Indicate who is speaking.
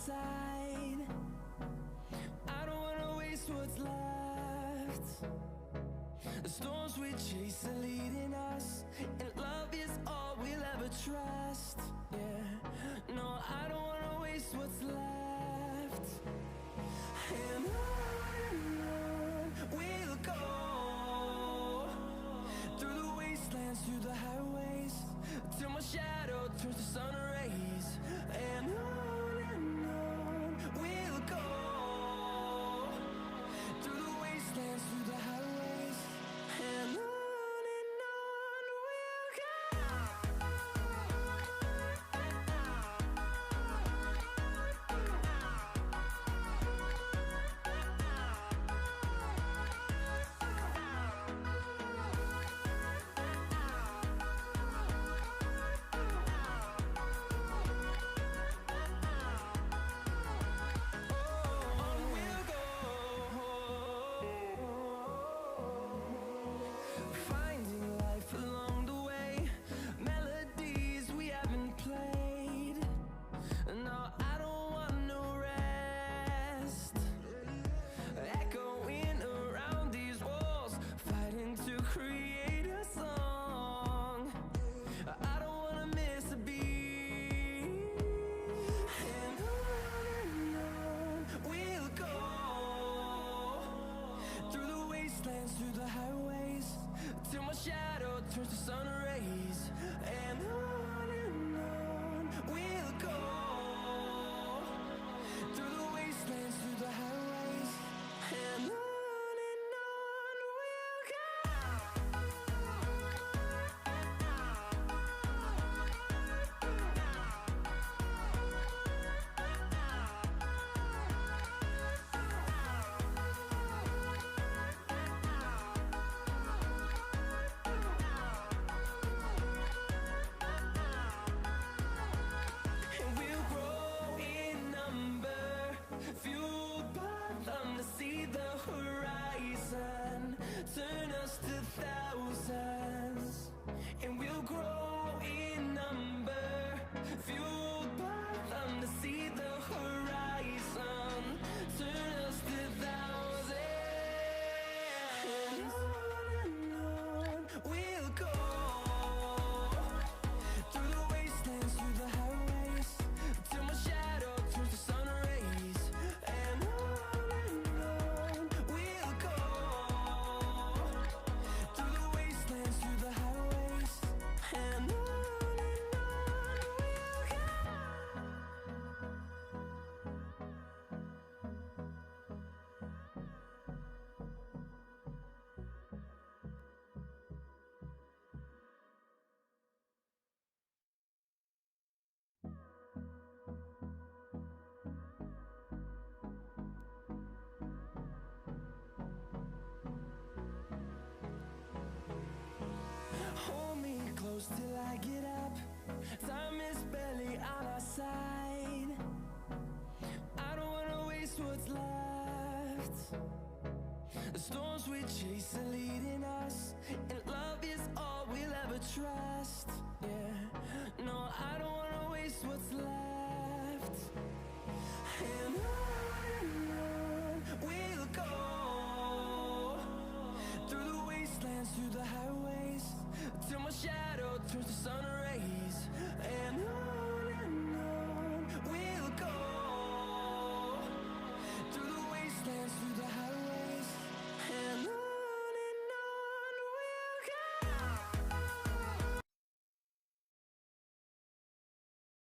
Speaker 1: side. I don't wanna waste what's left. The storms we chase are leading us, and love is all we'll ever trust. Yeah, no, I don't wanna waste what's left. And on we'll go, through the wastelands, through the highways, till my shadow turns to sun rays. And on we'll go, through the wastelands, through the highways, and on we'll go. Through the highways, till my shadow turns to sun rays. And on we'll go, through the wastelands, through the highways, and on we'll go. See the horizon turn us to thousands, and we'll grow in number, fueled by them to see the horizon turn us to thousands. And on we'll go, through the wastelands, through the highways, till my shadow turns to sun rays. And close till I get up. Time is barely on our side. I don't wanna waste what's left. The storms we chase are leading us, and love is all we'll ever trust. Yeah, no, I don't wanna waste what's left. And